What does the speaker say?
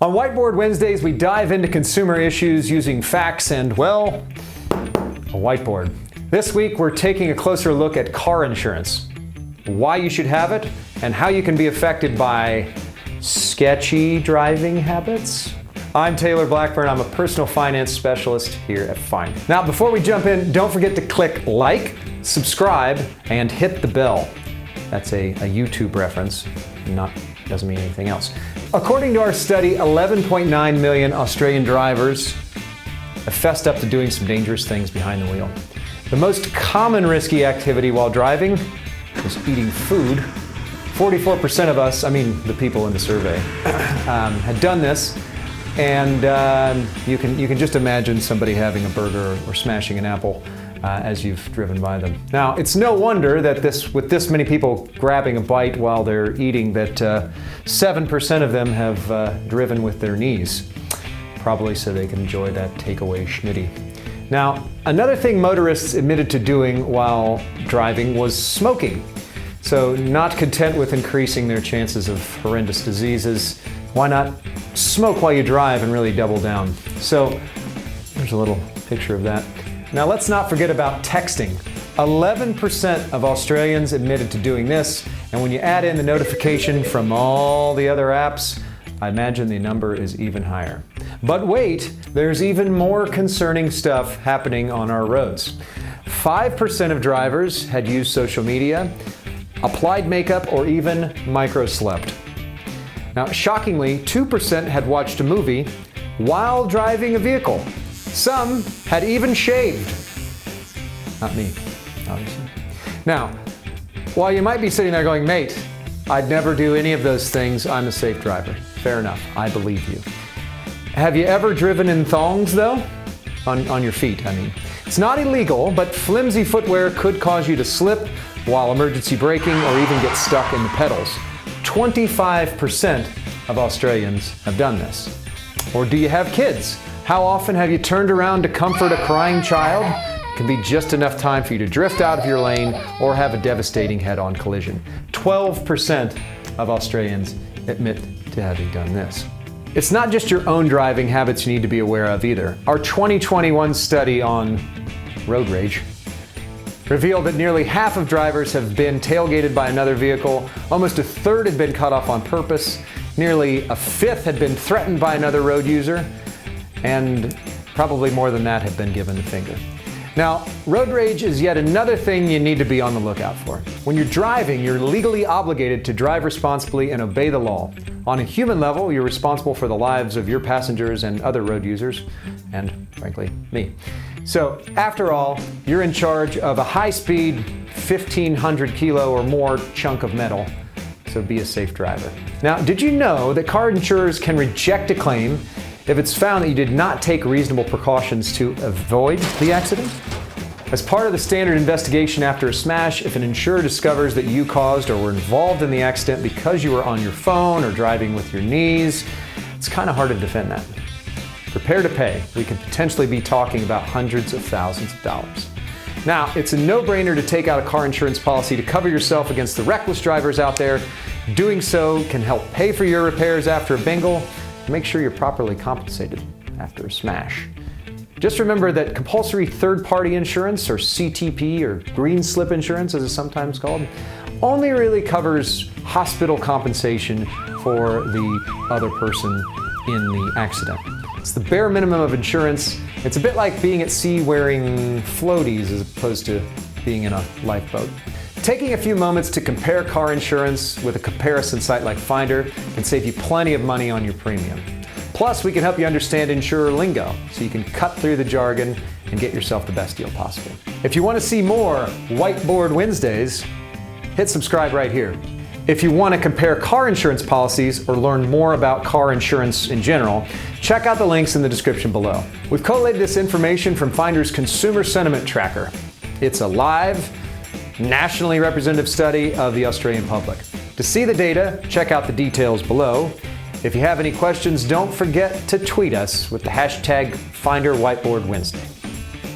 On Whiteboard Wednesdays, we dive into consumer issues using facts and, well, a whiteboard. This week, we're taking a closer look at car insurance, why you should have it, and how you can be affected by sketchy driving habits. I'm Taylor Blackburn. I'm a personal finance specialist here at Finder. Now, before we jump in, don't forget to click like, subscribe, and hit the bell. That's a YouTube reference, doesn't mean anything else. According to our study, 11.9 million Australian drivers have fessed up to doing some dangerous things behind the wheel. The most common risky activity while driving is eating food. 44% of us, the people in the survey, had done this. And you can just imagine somebody having a burger or smashing an apple as you've driven by them. Now, it's no wonder that with this many people grabbing a bite while they're eating, that 7% of them have driven with their knees, probably so they can enjoy that takeaway schmitty. Now, another thing motorists admitted to doing while driving was smoking. So, not content with increasing their chances of horrendous diseases, why not smoke while you drive and really double down? So, there's a little picture of that. Now, let's not forget about texting. 11% of Australians admitted to doing this, and when you add in the notification from all the other apps, I imagine the number is even higher. But wait, there's even more concerning stuff happening on our roads. 5% of drivers had used social media, applied makeup, or even microslept. Now, shockingly, 2% had watched a movie while driving a vehicle. Some had even shaved. Not me, obviously. Now, while you might be sitting there going, mate, I'd never do any of those things, I'm a safe driver. Fair enough, I believe you. Have you ever driven in thongs, though? On your feet, It's not illegal, but flimsy footwear could cause you to slip while emergency braking or even get stuck in the pedals. 25% of Australians have done this. Or do you have kids? How often have you turned around to comfort a crying child? It can be just enough time for you to drift out of your lane or have a devastating head-on collision. 12% of Australians admit to having done this. It's not just your own driving habits you need to be aware of either. Our 2021 study on road rage revealed that nearly half of drivers have been tailgated by another vehicle, almost a third had been cut off on purpose, nearly a fifth had been threatened by another road user, and probably more than that have been given the finger. Now, road rage is yet another thing you need to be on the lookout for. When you're driving, you're legally obligated to drive responsibly and obey the law. On a human level, you're responsible for the lives of your passengers and other road users, and frankly, me. So, after all, you're in charge of a high-speed, 1,500 kilo or more chunk of metal, so be a safe driver. Now, did you know that car insurers can reject a claim if it's found that you did not take reasonable precautions to avoid the accident? As part of the standard investigation after a smash, if an insurer discovers that you caused or were involved in the accident because you were on your phone or driving with your knees, it's kind of hard to defend that. Prepare to pay. We could potentially be talking about hundreds of thousands of dollars. Now, it's a no-brainer to take out a car insurance policy to cover yourself against the reckless drivers out there. Doing so can help pay for your repairs after a bingle. Make sure you're properly compensated after a smash. Just remember that compulsory third-party insurance, or CTP, or green slip insurance as it's sometimes called, only really covers hospital compensation for the other person in the accident. It's the bare minimum of insurance. It's a bit like being at sea wearing floaties as opposed to being in a lifeboat. Taking a few moments to compare car insurance with a comparison site like Finder can save you plenty of money on your premium. Plus, we can help you understand insurer lingo so you can cut through the jargon and get yourself the best deal possible. If you want to see more Whiteboard Wednesdays, hit subscribe right here. If you want to compare car insurance policies or learn more about car insurance in general, check out the links in the description below. We've collated this information from Finder's Consumer Sentiment Tracker. It's a live, nationally representative study of the Australian public. To see the data, check out the details below. If you have any questions, don't forget to tweet us with the hashtag FinderWhiteboardWednesday.